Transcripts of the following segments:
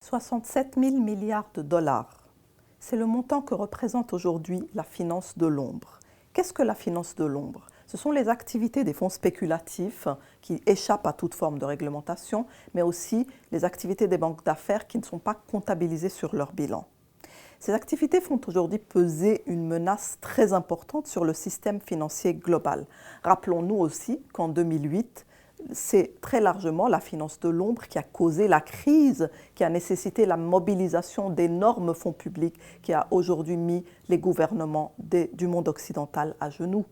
67 000 milliards de dollars. C'est le montant que représente aujourd'hui la finance de l'ombre. Qu'est-ce que la finance de l'ombre? Ce sont les activités des fonds spéculatifs qui échappent à toute forme de réglementation, mais aussi les activités des banques d'affaires qui ne sont pas comptabilisées sur leur bilan. Ces activités font aujourd'hui peser une menace très importante sur le système financier global. Rappelons-nous aussi qu'en 2008, c'est très largement la finance de l'ombre qui a causé la crise, qui a nécessité la mobilisation d'énormes fonds publics, qui a aujourd'hui mis les gouvernements du monde occidental à genoux.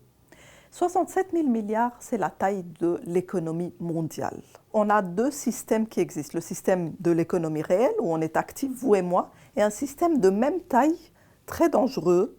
67 000 milliards, c'est la taille de l'économie mondiale. On a deux systèmes qui existent. Le système de l'économie réelle, où on est actif, vous et moi, et un système de même taille, très dangereux,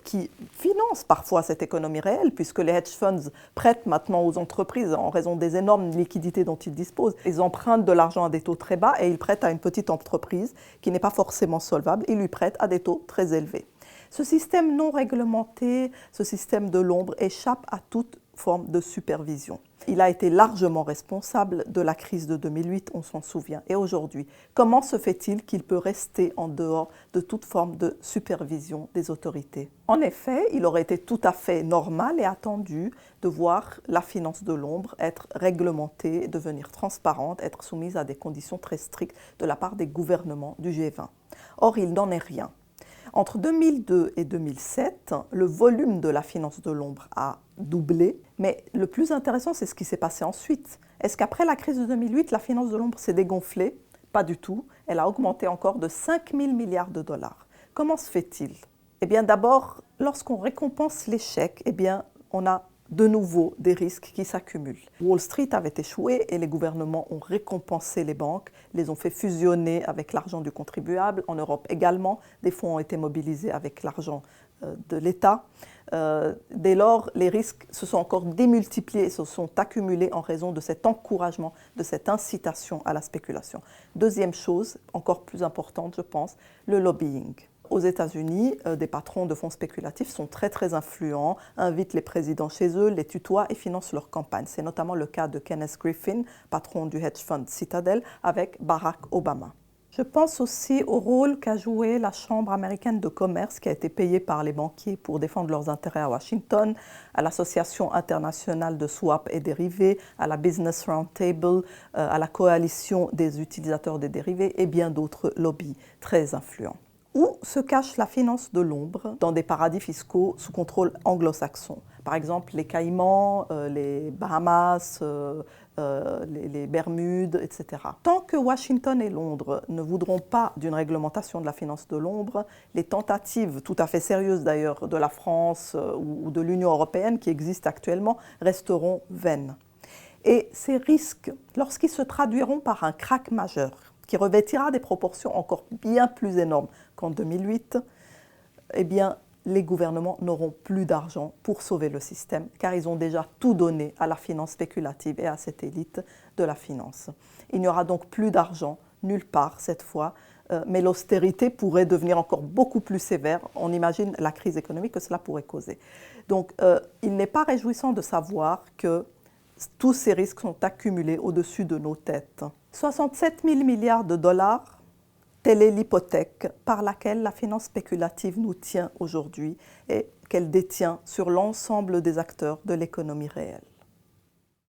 qui finance parfois cette économie réelle, puisque les hedge funds prêtent maintenant aux entreprises en raison des énormes liquidités dont ils disposent. Ils empruntent de l'argent à des taux très bas et ils prêtent à une petite entreprise qui n'est pas forcément solvable. Ils lui prêtent à des taux très élevés. Ce système non réglementé, ce système de l'ombre, échappe à toute forme de supervision. Il a été largement responsable de la crise de 2008, on s'en souvient. Et aujourd'hui, comment se fait-il qu'il peut rester en dehors de toute forme de supervision des autorités? En effet, il aurait été tout à fait normal et attendu de voir la finance de l'ombre être réglementée, devenir transparente, être soumise à des conditions très strictes de la part des gouvernements du G20. Or, il n'en est rien. Entre 2002 et 2007, le volume de la finance de l'ombre a doublé, mais le plus intéressant, c'est ce qui s'est passé ensuite. Est-ce qu'après la crise de 2008, la finance de l'ombre s'est dégonflée? Pas du tout. Elle a augmenté encore de 5 000 milliards de dollars. Comment se fait-il? Eh bien, d'abord, lorsqu'on récompense l'échec, eh bien, on a de nouveau des risques qui s'accumulent. Wall Street avait échoué et les gouvernements ont récompensé les banques, les ont fait fusionner avec l'argent du contribuable. En Europe également, des fonds ont été mobilisés avec l'argent de l'État. Dès lors, les risques se sont encore démultipliés, se sont accumulés en raison de cet encouragement, de cette incitation à la spéculation. Deuxième chose, encore plus importante, je pense, le lobbying. Aux États-Unis, des patrons de fonds spéculatifs sont très influents, invitent les présidents chez eux, les tutoient et financent leur campagne. C'est notamment le cas de Kenneth Griffin, patron du hedge fund Citadel, avec Barack Obama. Je pense aussi au rôle qu'a joué la Chambre américaine de commerce qui a été payée par les banquiers pour défendre leurs intérêts à Washington, à l'Association internationale de swap et dérivés, à la Business Roundtable, à la coalition des utilisateurs des dérivés et bien d'autres lobbies très influents. Où se cache la finance de l'ombre dans des paradis fiscaux sous contrôle anglo-saxon? Par exemple, les Caïmans, les Bahamas, les Bermudes, etc. Tant que Washington et Londres ne voudront pas d'une réglementation de la finance de l'ombre, les tentatives, tout à fait sérieuses d'ailleurs, de la France ou de l'Union européenne qui existent actuellement, resteront vaines. Et ces risques, lorsqu'ils se traduiront par un krach majeur, qui revêtira des proportions encore bien plus énormes qu'en 2008, eh bien, les gouvernements n'auront plus d'argent pour sauver le système, car ils ont déjà tout donné à la finance spéculative et à cette élite de la finance. Il n'y aura donc plus d'argent nulle part cette fois, mais l'austérité pourrait devenir encore beaucoup plus sévère. On imagine la crise économique que cela pourrait causer. Donc, il n'est pas réjouissant de savoir que tous ces risques sont accumulés au-dessus de nos têtes. 67 000 milliards de dollars, telle est l'hypothèque par laquelle la finance spéculative nous tient aujourd'hui et qu'elle détient sur l'ensemble des acteurs de l'économie réelle.